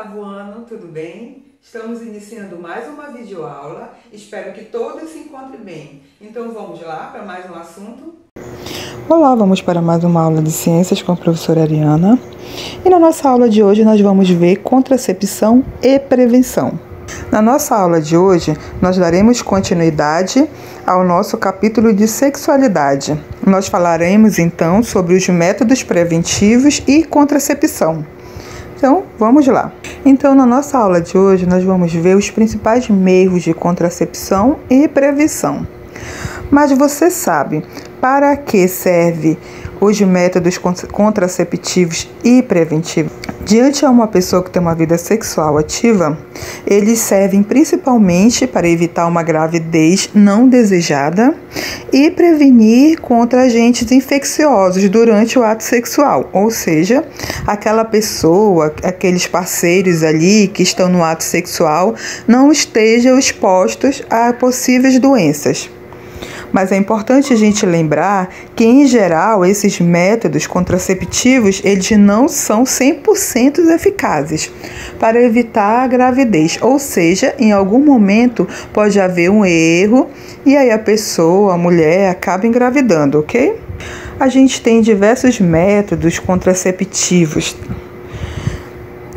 oitavo ano, tudo bem? Estamos iniciando mais uma videoaula, espero que todos se encontrem bem. Então vamos lá para mais um assunto? Olá, vamos para mais uma aula de ciências com a professora Ariana. E na nossa aula de hoje nós vamos ver contracepção e prevenção. Na nossa aula de hoje, nós daremos continuidade ao nosso capítulo de sexualidade. Nós falaremos então sobre os métodos preventivos e contracepção. Então, vamos lá. Então, na nossa aula de hoje, nós vamos ver os principais meios de contracepção e prevenção. Mas você sabe para que serve os métodos contraceptivos e preventivos? Diante de uma pessoa que tem uma vida sexual ativa, eles servem principalmente para evitar uma gravidez não desejada e prevenir contra agentes infecciosos durante o ato sexual, ou seja, aquela pessoa, aqueles parceiros ali que estão no ato sexual não estejam expostos a possíveis doenças. Mas é importante a gente lembrar que, em geral, esses métodos contraceptivos, eles não são 100% eficazes para evitar a gravidez. Ou seja, em algum momento pode haver um erro e aí a pessoa, a mulher, acaba engravidando, ok? A gente tem diversos métodos contraceptivos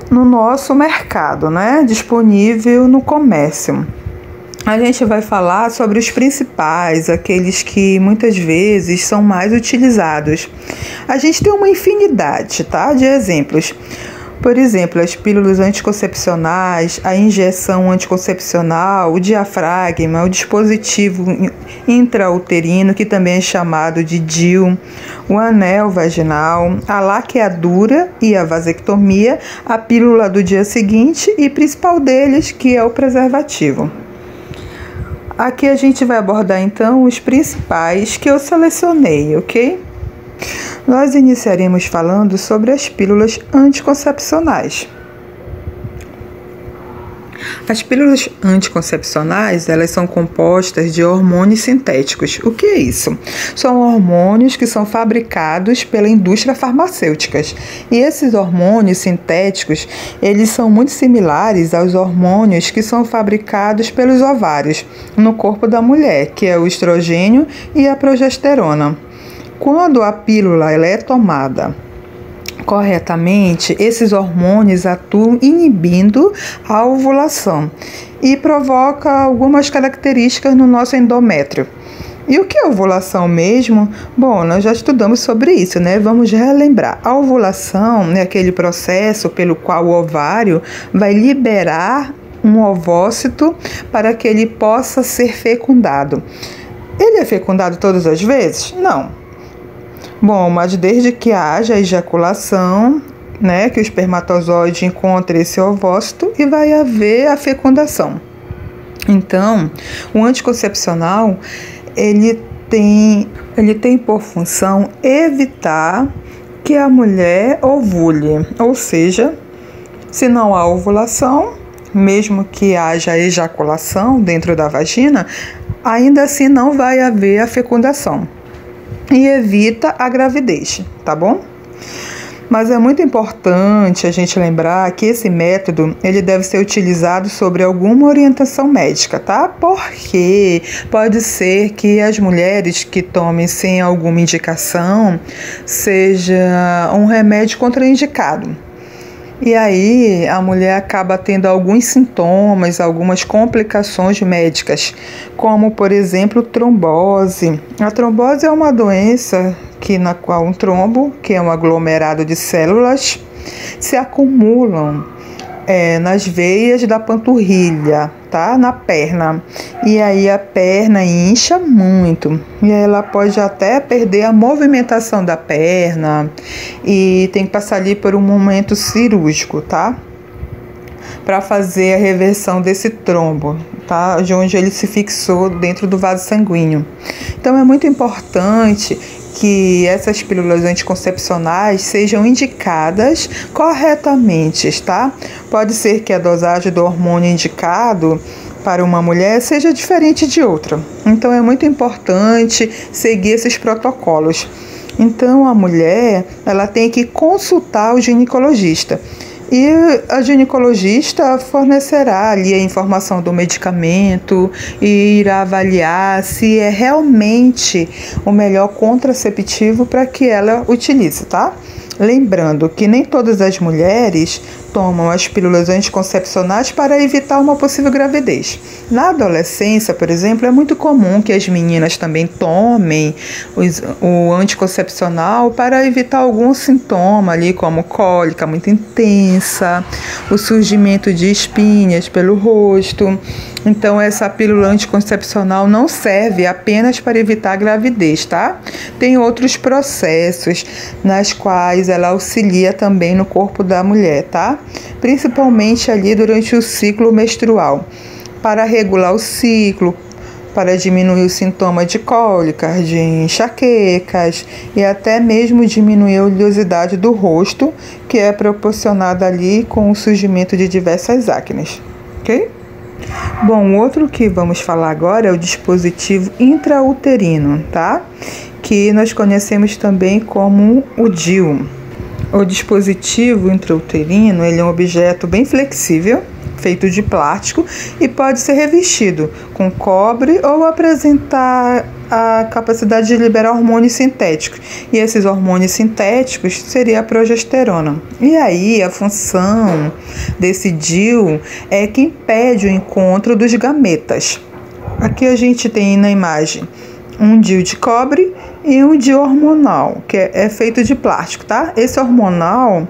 no nosso mercado, né? Disponível no comércio. A gente vai falar sobre os principais, aqueles que muitas vezes são mais utilizados. A gente tem uma infinidade, tá, de exemplos. Por exemplo, as pílulas anticoncepcionais, a injeção anticoncepcional, o diafragma, o dispositivo intrauterino, que também é chamado de DIU, o anel vaginal, a laqueadura e a vasectomia, a pílula do dia seguinte e principal deles, que é o preservativo. Aqui a gente vai abordar então os principais que eu selecionei, ok? Nós iniciaremos falando sobre as pílulas anticoncepcionais. As pílulas anticoncepcionais, elas são compostas de hormônios sintéticos. O que é isso? São hormônios que são fabricados pela indústria farmacêutica. E esses hormônios sintéticos, eles são muito similares aos hormônios que são fabricados pelos ovários no corpo da mulher, que é o estrogênio e a progesterona. Quando a pílula ela é tomada corretamente, esses hormônios atuam inibindo a ovulação e provoca algumas características no nosso endométrio. E o que é ovulação mesmo? Bom, nós já estudamos sobre isso, né? Vamos relembrar. A ovulação é aquele processo pelo qual o ovário vai liberar um ovócito para que ele possa ser fecundado. Ele é fecundado todas as vezes? Não. Bom, mas desde que haja ejaculação, né, que o espermatozoide encontre esse ovócito e vai haver a fecundação. Então, o anticoncepcional, ele tem por função evitar que a mulher ovule, ou seja, se não há ovulação, mesmo que haja ejaculação dentro da vagina, ainda assim não vai haver a fecundação. E evita a gravidez, tá bom? Mas é muito importante a gente lembrar que esse método, ele deve ser utilizado sobre alguma orientação médica, tá? Porque pode ser que as mulheres que tomem sem alguma indicação seja um remédio contraindicado. E aí a mulher acaba tendo alguns sintomas, algumas complicações médicas, como por exemplo trombose. A trombose é uma doença na qual um trombo, que é um aglomerado de células, se acumulam nas veias da panturrilha, tá? Na perna. E aí a perna incha muito. E aí ela pode até perder a movimentação da perna e tem que passar ali por um momento cirúrgico, tá? Para fazer a reversão desse trombo, tá? De onde ele se fixou dentro do vaso sanguíneo. Então é muito importante que essas pílulas anticoncepcionais sejam indicadas corretamente, tá? Pode ser que a dosagem do hormônio indicado para uma mulher seja diferente de outra. Então é muito importante seguir esses protocolos. Então a mulher, ela tem que consultar o ginecologista. E a ginecologista fornecerá ali a informação do medicamento e irá avaliar se é realmente o melhor contraceptivo para que ela utilize, tá? Lembrando que nem todas as mulheres tomam as pílulas anticoncepcionais para evitar uma possível gravidez. Na adolescência, por exemplo, é muito comum que as meninas também tomem o anticoncepcional para evitar algum sintoma ali, como cólica muito intensa, o surgimento de espinhas pelo rosto. Então, essa pílula anticoncepcional não serve apenas para evitar a gravidez, tá? Tem outros processos nas quais ela auxilia também no corpo da mulher, tá? Principalmente ali durante o ciclo menstrual, para regular o ciclo, para diminuir o sintoma de cólicas, de enxaquecas e até mesmo diminuir a oleosidade do rosto, que é proporcionada ali com o surgimento de diversas acnes, ok? Bom, o outro que vamos falar agora é o dispositivo intrauterino, tá? Que nós conhecemos também como o DIU. O dispositivo intrauterino, ele é um objeto bem flexível, feito de plástico e pode ser revestido com cobre ou apresentar a capacidade de liberar hormônios sintéticos. E esses hormônios sintéticos seria a progesterona. E aí a função desse DIU é que impede o encontro dos gametas. Aqui a gente tem na imagem um DIU de cobre e um DIU hormonal, que é feito de plástico, tá? Esse hormonal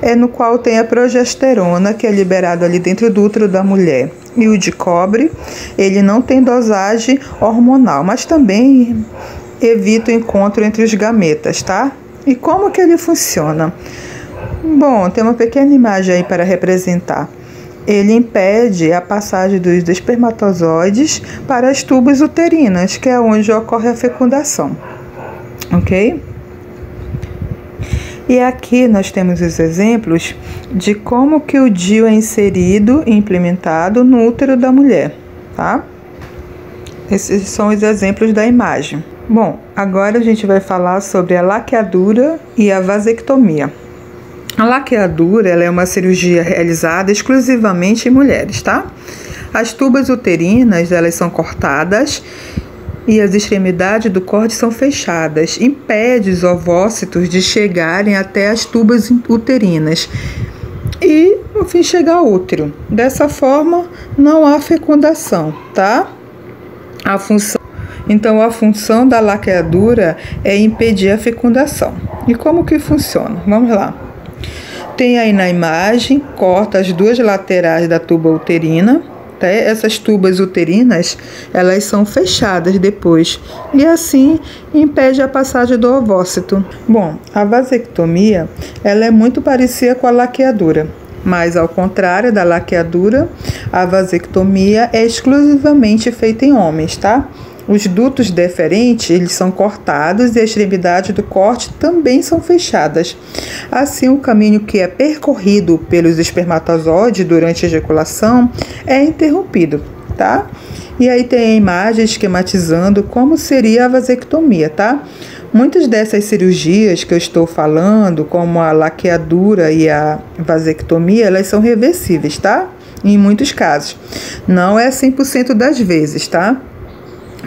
é no qual tem a progesterona, que é liberada ali dentro do útero da mulher. E o de cobre, ele não tem dosagem hormonal, mas também evita o encontro entre os gametas, tá? E como que ele funciona? Bom, tem uma pequena imagem aí para representar. Ele impede a passagem dos espermatozoides para as tubas uterinas, que é onde ocorre a fecundação, ok? E aqui nós temos os exemplos de como que o DIU é inserido e implementado no útero da mulher, tá? Esses são os exemplos da imagem. Bom, agora a gente vai falar sobre a laqueadura e a vasectomia. A laqueadura, ela é uma cirurgia realizada exclusivamente em mulheres, tá? As tubas uterinas, elas são cortadas e as extremidades do corte são fechadas. Impede os ovócitos de chegarem até as tubas uterinas e, no fim, chegar ao útero. Dessa forma, não há fecundação, tá? Então, a função da laqueadura é impedir a fecundação. E como que funciona? Vamos lá. Tem aí na imagem, corta as duas laterais da tuba uterina. Tá? Essas tubas uterinas, elas são fechadas depois e assim impede a passagem do ovócito. Bom, a vasectomia, ela é muito parecida com a laqueadura, mas ao contrário da laqueadura, a vasectomia é exclusivamente feita em homens, tá? Os dutos deferentes, eles são cortados e as extremidades do corte também são fechadas. Assim, o caminho que é percorrido pelos espermatozoides durante a ejaculação é interrompido, tá? E aí tem a imagem esquematizando como seria a vasectomia, tá? Muitas dessas cirurgias que eu estou falando, como a laqueadura e a vasectomia, elas são reversíveis, tá? Em muitos casos. Não é 100% das vezes, tá?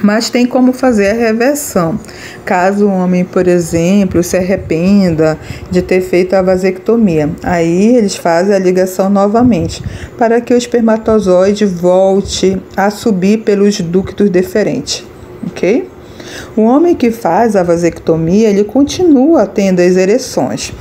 Mas tem como fazer a reversão. Caso o homem, por exemplo, se arrependa de ter feito a vasectomia, aí eles fazem a ligação novamente, para que o espermatozoide volte a subir pelos ductos deferentes, ok? O homem que faz a vasectomia, ele continua tendo as ereções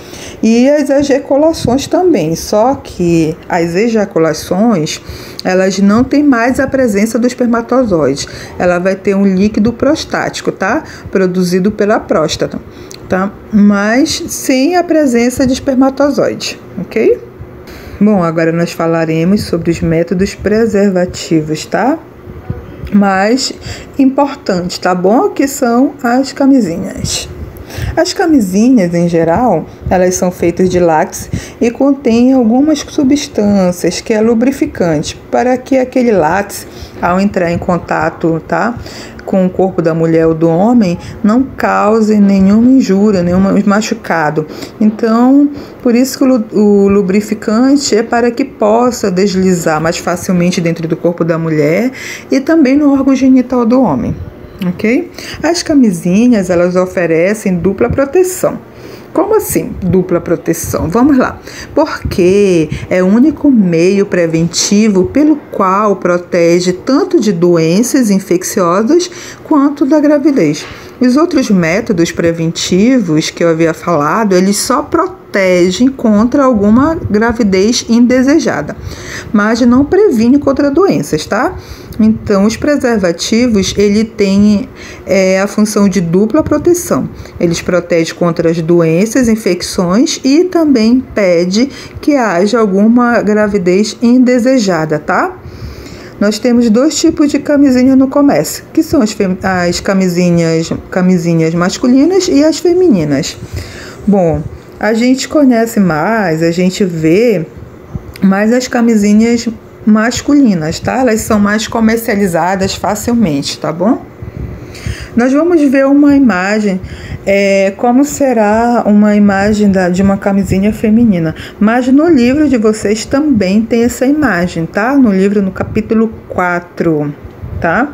e as ejaculações também, só que as ejaculações, elas não têm mais a presença do espermatozoide, ela vai ter um líquido prostático, tá? Produzido pela próstata, tá? Mas sem a presença de espermatozoide, ok? Bom, agora nós falaremos sobre os métodos preservativos, tá? Mais importante, tá bom? Que são as camisinhas. As camisinhas, em geral, elas são feitas de látex e contêm algumas substâncias que é lubrificante, para que aquele látex, ao entrar em contato, tá, com o corpo da mulher ou do homem não cause nenhuma injúria, nenhum machucado. Então, por isso que o lubrificante é para que possa deslizar mais facilmente dentro do corpo da mulher e também no órgão genital do homem, ok? As camisinhas, elas oferecem dupla proteção. Como assim, dupla proteção? Vamos lá. Porque é o único meio preventivo pelo qual protege tanto de doenças infecciosas quanto da gravidez. Os outros métodos preventivos que eu havia falado, eles só protegem contra alguma gravidez indesejada, mas não previne contra doenças, tá? Então, os preservativos, ele tem a função de dupla proteção. Eles protegem contra as doenças, infecções e também impede que haja alguma gravidez indesejada, tá? Nós temos 2 tipos de camisinha no comércio, que são as camisinhas masculinas e as femininas. Bom, a gente conhece mais, a gente vê mais as camisinhas masculinas, tá? Elas são mais comercializadas facilmente, tá bom? Nós vamos ver uma imagem, como será uma imagem de uma camisinha feminina. Mas no livro de vocês também tem essa imagem, tá? No livro, no capítulo 4, tá?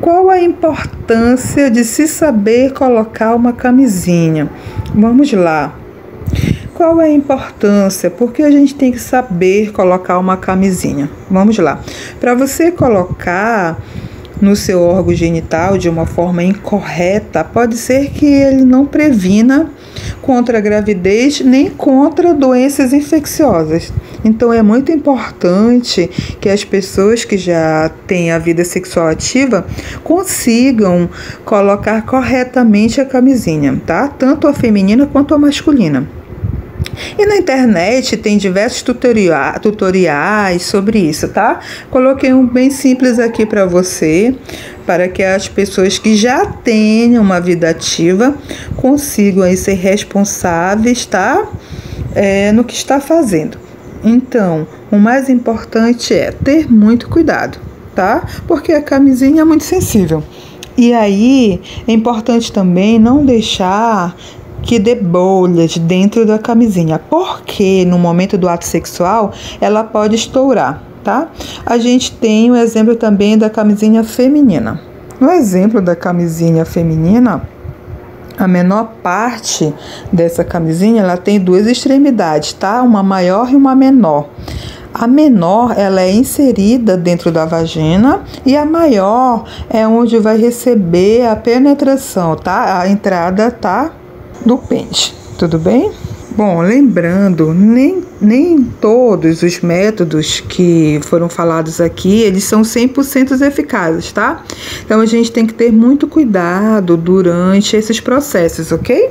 Qual a importância de se saber colocar uma camisinha? Vamos lá. Qual é a importância? Porque a gente tem que saber colocar uma camisinha. Vamos lá. Para você colocar no seu órgão genital de uma forma incorreta, pode ser que ele não previna contra a gravidez nem contra doenças infecciosas. Então é muito importante que as pessoas que já têm a vida sexual ativa consigam colocar corretamente a camisinha, tá? Tanto a feminina quanto a masculina. E na internet tem diversos tutoriais sobre isso, tá? Coloquei um bem simples aqui para você, para que as pessoas que já tenham uma vida ativa consigam aí ser responsáveis, tá? No que está fazendo. Então, o mais importante é ter muito cuidado, tá? Porque a camisinha é muito sensível. E aí, é importante também não deixar que dê bolhas dentro da camisinha, porque no momento do ato sexual ela pode estourar, tá? A gente tem o exemplo também da camisinha feminina. No exemplo da camisinha feminina, a menor parte dessa camisinha, ela tem 2 extremidades, tá? Uma maior e uma menor. A menor, ela é inserida dentro da vagina e a maior é onde vai receber a penetração, tá? A entrada, tá? Do pênis, tudo bem? Bom, lembrando, nem todos os métodos que foram falados aqui, eles são 100% eficazes, tá? Então, a gente tem que ter muito cuidado durante esses processos, ok?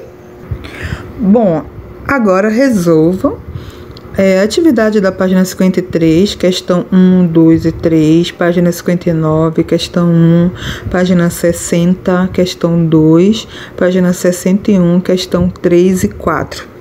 Bom, agora resolvam atividade da página 53, questão 1, 2 e 3, página 59, questão 1, página 60, questão 2, página 61, questão 3 e 4.